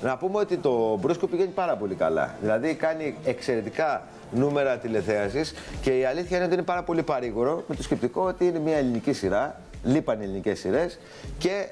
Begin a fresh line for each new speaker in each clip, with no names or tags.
Να πούμε ότι το Μπρούσκο πηγαίνει πάρα πολύ καλά. Δηλαδή κάνει εξαιρετικά νούμερα τηλεθέασης και η αλήθεια είναι ότι είναι πάρα πολύ παρήγορο με το σκεπτικό ότι είναι μια ελληνική σειρά. Λείπαν ελληνικές σειρές και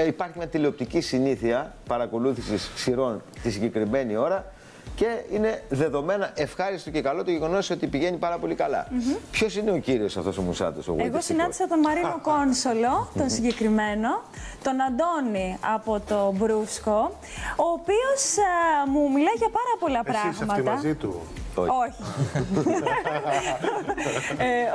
υπάρχει μια τηλεοπτική συνήθεια παρακολούθησης σειρών τη συγκεκριμένη ώρα και είναι δεδομένα ευχάριστο και καλό το γεγονός ότι πηγαίνει πάρα πολύ καλά. Ποιος είναι ο κύριος αυτός ο Μουσάτος?
Εγώ συνάντησα τον Μαρίνο Κόνσολο, τον συγκεκριμένο, τον Αντώνη από το Μπρούσκο, ο οποίος μου μιλάει για πάρα πολλά πράγματα.
Εσύ είσαι αυτή μαζί του?
Όχι.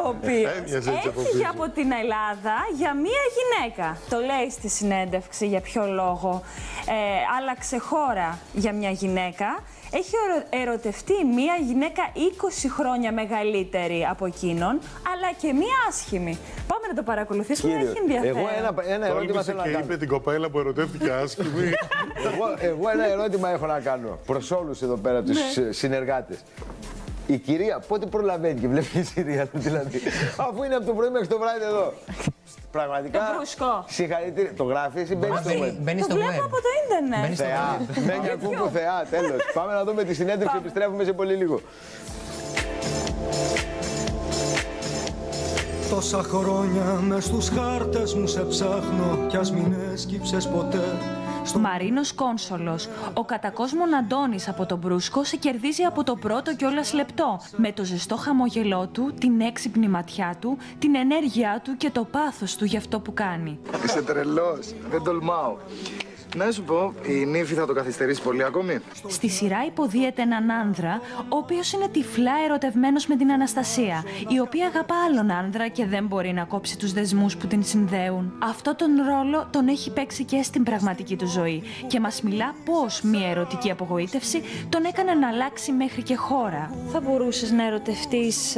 Ο οποίος έφυγε από την Ελλάδα για μία γυναίκα. Το λέει στη συνέντευξη για ποιο λόγο. Άλλαξε χώρα για μια γυναίκα. Έχει ερωτευτεί μία γυναίκα 20 χρόνια μεγαλύτερη από εκείνον, αλλά και μία άσχημη. Πάμε να το παρακολουθήσουμε, έχει ενδιαφέρον.
Εγώ ένα ερώτημα θέλω να κάνω.
Και είπε την κοπέλα που ερωτεύτηκε άσχημη.
Εγώ ένα ερώτημα έχω να κάνω προς όλους εδώ πέρα τους συνεργάτες. Η κυρία πότε προλαβαίνει και βλέπει τη σειρά, δηλαδή, αφού είναι από το πρωί μέχρι το βράδυ εδώ? Πραγματικά.
Το Μπρούσκο.
Συγχαρητήρια. Το γράφεις ή μπαίνεις στο web?
Το βλέπω από το ίντερνετ.
Θεά. Μένει ακούμπου θεά, τέλος. Πάμε να δούμε τη συνέντευξη, επιστρέφουμε σε πολύ λίγο.
Τόσα χρόνια μες στους χάρτες μου σε ψάχνω κι ας μην έσκυψες ποτέ.
Μαρίνος Κόνσολος. Ο κατακόσμων Αντώνης από τον Μπρούσκο σε κερδίζει από το πρώτο κιόλας λεπτό. Με το ζεστό χαμόγελό του, την έξυπνη ματιά του, την ενέργειά του και το πάθος του για αυτό που κάνει.
Είσαι τρελός. Δεν τολμάω. Να σου πω, η νύφη θα το καθυστερήσει πολύ ακόμη?
Στη σειρά υποδίεται έναν άνδρα, ο οποίος είναι τυφλά ερωτευμένος με την Αναστασία, η οποία αγαπά άλλον άνδρα και δεν μπορεί να κόψει τους δεσμούς που την συνδέουν. Αυτό τον ρόλο τον έχει παίξει και στην πραγματική του ζωή και μας μιλά πώς μια ερωτική απογοήτευση τον έκανε να αλλάξει μέχρι και χώρα. Θα μπορούσες να ερωτευτείς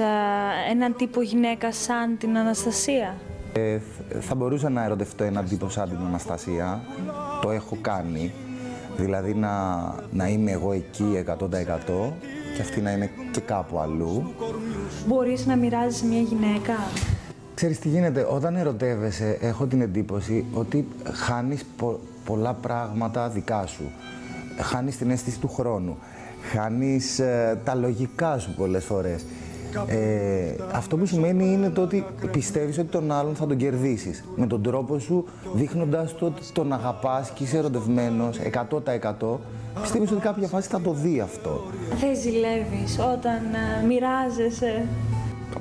έναν τύπο γυναίκα σαν την Αναστασία?
Θα μπορούσα να ερωτευτώ έναν τύπο σαν την Αναστασία. Το έχω κάνει. Δηλαδή να είμαι εγώ εκεί 100% και αυτή να είναι και κάπου αλλού.
Μπορείς να μοιράζεις μια γυναίκα?
Ξέρεις τι γίνεται, όταν ερωτεύεσαι έχω την εντύπωση ότι χάνεις πολλά πράγματα δικά σου. Χάνεις την αίσθηση του χρόνου. Χάνεις τα λογικά σου πολλές φορές. Αυτό που σημαίνει είναι το ότι πιστεύεις ότι τον άλλον θα τον κερδίσεις με τον τρόπο σου, δείχνοντας το ότι τον αγαπάς και είσαι ερωτευμένος 100%. Πιστεύεις ότι κάποια φάση θα το δει αυτό.
Δεν ζηλεύεις όταν μοιράζεσαι?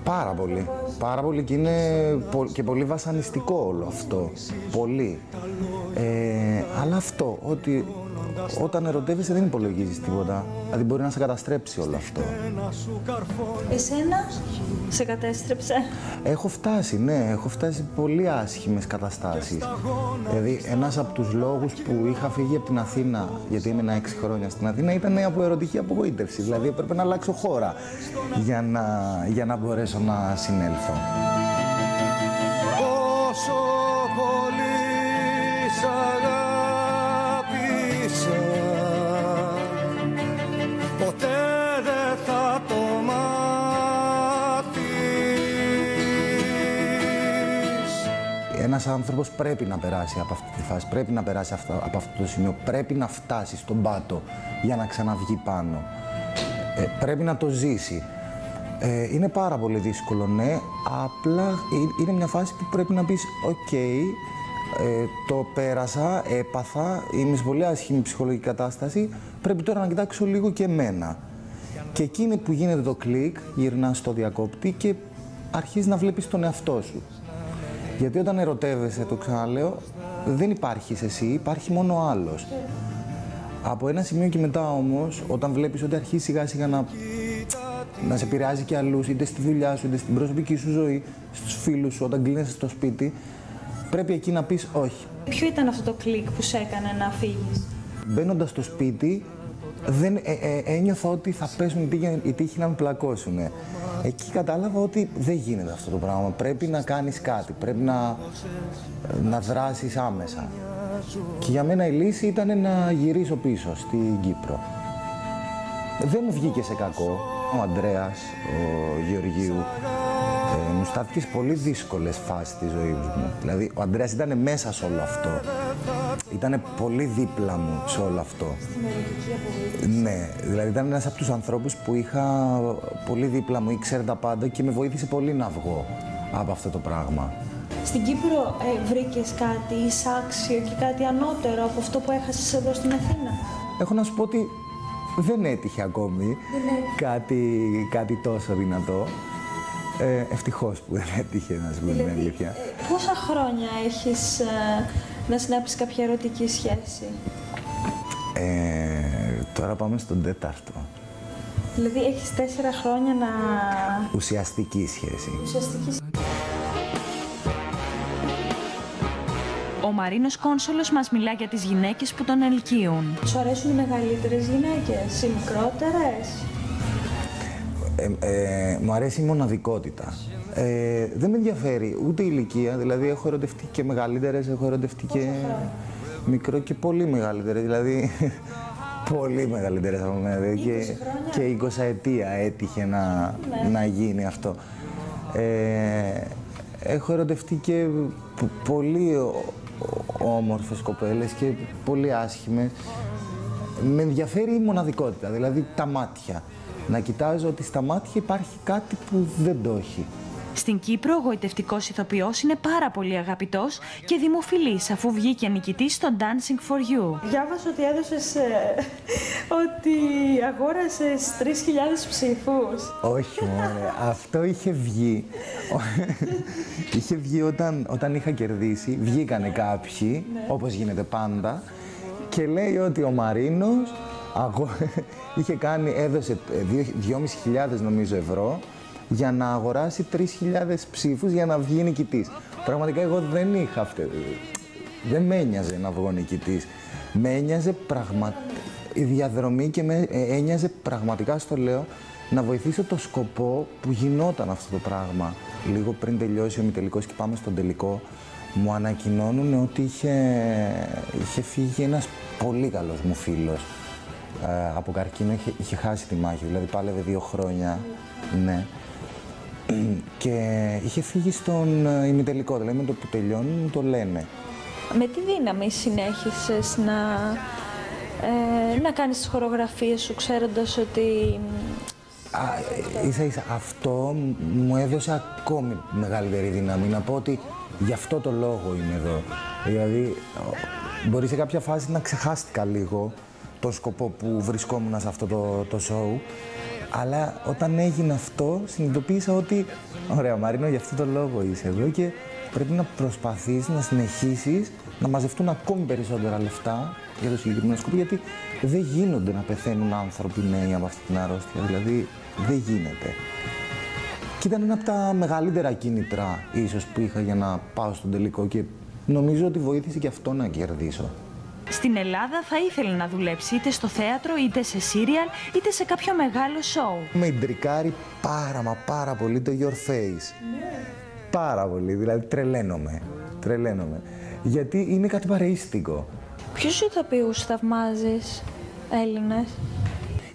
Πάρα πολύ. Πάρα πολύ και είναι και πολύ βασανιστικό όλο αυτό. Πολύ. Αλλά αυτό, ότι όταν ερωτεύεσαι δεν υπολογίζεις τίποτα. Δηλαδή μπορεί να σε καταστρέψει όλο αυτό.
Εσένα σε κατέστρεψε?
Έχω φτάσει, ναι. Έχω φτάσει σε πολύ άσχημες καταστάσεις. Δηλαδή ένας από τους λόγους που είχα φύγει από την Αθήνα, γιατί έμεινα 6 χρόνια στην Αθήνα, ήταν από ερωτική απογοήτευση. Δηλαδή έπρεπε να αλλάξω χώρα για να μπορέσω να συνέλθω.
Όσο πολύ σ' αγάπησα, ποτέ δεν θα το μάθεις.
Ένας άνθρωπος πρέπει να περάσει από αυτή τη φάση, πρέπει να περάσει από αυτό το σημείο, πρέπει να φτάσει στον πάτο για να ξαναβγεί πάνω. Πρέπει να το ζήσει. Είναι πάρα πολύ δύσκολο, ναι, απλά είναι μια φάση που πρέπει να πεις «ΟΚ, το πέρασα, έπαθα, είμαι σε πολύ άσχημη ψυχολογική κατάσταση, πρέπει τώρα να κοιτάξω λίγο και εμένα». Και εκεί είναι που γίνεται το κλικ, γυρνάς στο διακόπτη και αρχίζεις να βλέπεις τον εαυτό σου. Γιατί όταν ερωτεύεσαι, το ξαναλέω, δεν υπάρχεις εσύ, υπάρχει μόνο ο άλλος. Από ένα σημείο και μετά όμως, όταν βλέπεις ότι αρχίζει σιγά σιγά να σε επηρεάζει και αλλούς, είτε στη δουλειά σου, είτε στην προσωπική σου ζωή, στους φίλους σου, όταν κλείνεσαι στο σπίτι, πρέπει εκεί να πεις όχι.
Ποιο ήταν αυτό το κλικ που σε έκανε να φύγεις?
Μπαίνοντας στο σπίτι, ένιωθα ότι θα πέσουν οι τύχοι να με πλακώσουν. Εκεί κατάλαβα ότι δεν γίνεται αυτό το πράγμα. Πρέπει να κάνεις κάτι, πρέπει να δράσεις άμεσα. Και για μένα η λύση ήταν να γυρίσω πίσω στην Κύπρο. Δεν μου βγήκε σε κακό. Ο Ανδρέας, ο Γεωργίου, μου στάθηκε σε πολύ δύσκολες φάσεις της ζωής μου. Δηλαδή, ο Ανδρέας ήταν μέσα σε όλο αυτό. ήταν πολύ δίπλα μου σε όλο αυτό.
Στην ερωτική απογοήτευση.
Ναι, δηλαδή ήταν ένας από τους ανθρώπους που είχα πολύ δίπλα μου, ήξερε τα πάντα και με βοήθησε πολύ να βγω από αυτό το πράγμα.
Στην Κύπρο βρήκες κάτι εισάξιο και κάτι ανώτερο από αυτό που έχασες εδώ στην Αθήνα?
Έχω να σου πω ότι δεν έτυχε ακόμη κάτι τόσο δυνατό. Ευτυχώς που δεν έτυχε, να σου πω την αλήθεια.
Πόσα χρόνια έχεις να συνάψεις κάποια ερωτική σχέση?
Τώρα πάμε στον 4ο.
Δηλαδή έχεις 4 χρόνια να...
Ουσιαστική σχέση.
Ο Μαρίνος Κόνσολος μας μιλά για τις γυναίκες που τον ελκύουν. Σου αρέσουν οι μεγαλύτερες γυναίκες, οι μικρότερες?
Μου αρέσει η μοναδικότητα. Δεν με ενδιαφέρει ούτε η ηλικία, δηλαδή έχω ερωτευτεί και μεγαλύτερες, έχω ερωτευτεί και μικρό και πολύ μεγαλύτερες, δηλαδή πολύ μεγαλύτερες από μένα, δηλαδή και 20 ετία έτυχε να γίνει αυτό. Έχω ερωτευτεί και πολύ όμορφες κοπέλες και πολύ άσχημες. Με ενδιαφέρει η μοναδικότητα, δηλαδή τα μάτια. Να κοιτάζω ότι στα μάτια υπάρχει κάτι που δεν το έχει.
Στην Κύπρο, ο γοητευτικός ηθοποιός είναι πάρα πολύ αγαπητός και δημοφιλής, αφού βγήκε νικητής στο Dancing for You. Διάβασα ότι έδωσες, ότι αγόρασες 3.000 ψήφους.
Όχι μωρέ, αυτό είχε βγει. Είχε βγει όταν είχα κερδίσει, βγήκανε κάποιοι, όπως γίνεται πάντα, και λέει ότι ο Μαρίνος έδωσε 2.500 νομίζω ευρώ για να αγοράσει 3.000 ψήφους για να βγει νικητής. Πραγματικά εγώ δεν με ένοιαζε να βγω νικητής. Με ένοιαζε η διαδρομή και με ένοιαζε πραγματικά, στο λέω, να βοηθήσω το σκοπό που γινόταν αυτό το πράγμα. Λίγο πριν τελειώσει ο ημιτελικός και πάμε στον τελικό, μου ανακοινώνουν ότι είχε φύγει ένας πολύ καλός μου φίλος. Από καρκίνο, είχε χάσει τη μάχη, δηλαδή πάλευε 2 χρόνια, ναι. Και είχε φύγει στον ημιτελικό, δηλαδή με το που τελειώνει μου το λένε.
Με τι δύναμη συνέχισες να κάνεις τις χορογραφίες σου, ξέροντας ότι...
Ίσα-ίσα αυτό μου έδωσε ακόμη μεγαλύτερη δύναμη, να πω ότι γι' αυτό το λόγο είμαι εδώ. Δηλαδή, μπορεί σε κάποια φάση να ξεχάστηκα λίγο τον σκοπό που βρισκόμουν σε αυτό το show, αλλά όταν έγινε αυτό συνειδητοποίησα ότι ωραία Μαρίνο, γι' αυτό το λόγο είσαι εδώ και πρέπει να προσπαθείς να συνεχίσεις να μαζευτούν ακόμη περισσότερα λεφτά για το συγκεκριμένο σκοπό, γιατί δεν γίνονται να πεθαίνουν άνθρωποι νέοι από αυτή την αρρώστια, δηλαδή δεν γίνεται. Και ήταν ένα από τα μεγαλύτερα κίνητρα ίσως που είχα για να πάω στον τελικό και νομίζω ότι βοήθησε και αυτό να κερδίσω.
Στην Ελλάδα θα ήθελε να δουλέψει είτε στο θέατρο, είτε σε σύριαλ, είτε σε κάποιο μεγάλο σοου.
Με ιντρικάρει πάρα πολύ το Your Face. Ναι. Πάρα πολύ, δηλαδή τρελαίνομαι. Γιατί είναι κάτι παρεΐστικο.
Ποιους ηθοποιούς θαυμάζεις, Έλληνες?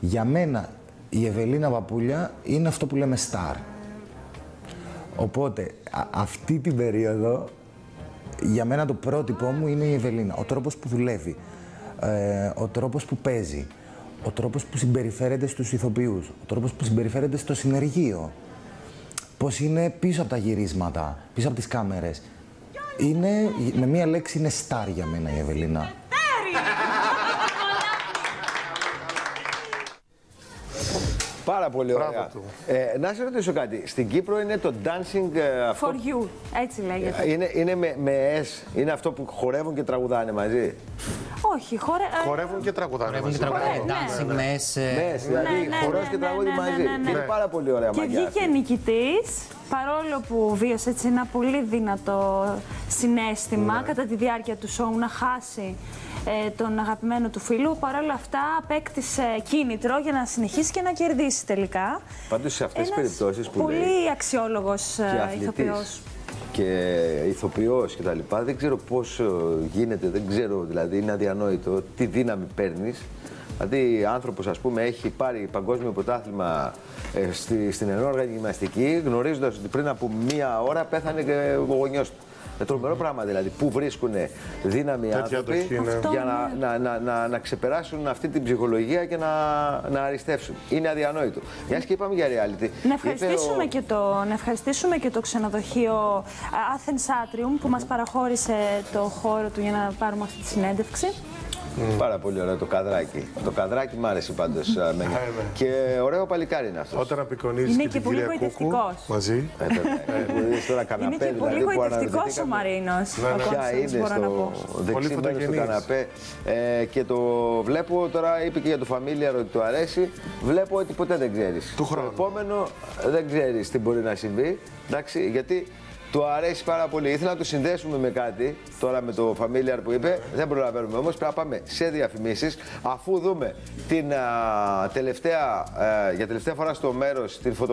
Για μένα η Ευελίνα Παπούλια είναι αυτό που λέμε star. Οπότε αυτή την περίοδο για μένα το πρότυπό μου είναι η Ευελίνα. Ο τρόπος που δουλεύει, ο τρόπος που παίζει, ο τρόπος που συμπεριφέρεται στους ηθοποιούς, ο τρόπος που συμπεριφέρεται στο συνεργείο, πώς είναι πίσω από τα γυρίσματα, πίσω από τις κάμερες. Με μία λέξη είναι star για μένα η Ευελίνα.
Πάρα πολύ ωραία. Να σε ρωτήσω κάτι. Στην Κύπρο είναι το dancing
for you, έτσι λέγεται.
Είναι με S, είναι αυτό που χορεύουν και τραγουδάνε μαζί.
Όχι,
χορεύουν και τραγουδάνε μαζί.
Dancing με S.
Δηλαδή χορός και τραγούδι μαζί. Είναι πάρα πολύ ωραία μαγιά.
Και βγήκε νικητής, παρόλο που βίωσε έτσι ένα πολύ δυνατό συναίσθημα κατά τη διάρκεια του σοου να χάσει τον αγαπημένο του φίλου, παρόλα αυτά απέκτησε κίνητρο για να συνεχίσει και να κερδίσει τελικά.
Πάντως σε αυτές τις περιπτώσεις που
πολύ
λέει,
αξιόλογος ηθοποιός.
Και ηθοποιός και τα λοιπά, δεν ξέρω πώς γίνεται, δεν ξέρω, δηλαδή είναι αδιανόητο τι δύναμη παίρνεις. Δηλαδή άνθρωπος, ας πούμε, έχει πάρει παγκόσμιο πρωτάθλημα στην ενόργανη γυμναστική, γνωρίζοντας ότι πριν από 1 ώρα πέθανε και ο γονιός του. Τρομερό πράγμα δηλαδή. Πού βρίσκουν δύναμη άνθρωποι για να ξεπεράσουν αυτή την ψυχολογία και να αριστεύσουν. Είναι αδιανόητο. Μιας και είπαμε για reality.
Να ευχαριστήσουμε και το ξενοδοχείο Athens Atrium που μας παραχώρησε το χώρο του για να πάρουμε αυτή τη συνέντευξη.
Πάρα πολύ ωραίο το καδράκι. Το καδράκι μ' άρεσε πάντως. Και ωραίο παλικάρι είναι αυτό.
Όταν απεικονίζεις και την κυρία Κούκου μαζί.
Είναι και πολύ γοητευτικός ο Μαρίνος.
Ποια είναι στο δεξί μέρος του καναπέ. Και το βλέπω τώρα, είπε και για το familiar ότι του αρέσει. Βλέπω ότι ποτέ δεν ξέρεις. Το επόμενο δεν ξέρεις τι μπορεί να συμβεί. Εντάξει, γιατί του αρέσει πάρα πολύ. Ήθελα να το συνδέσουμε με κάτι, τώρα με το familiar που είπε. Δεν προλαβαίνουμε όμως, πρέπει να πάμε σε διαφημίσεις. Αφού δούμε την για τελευταία φορά στο μέρος την φωτογραφία.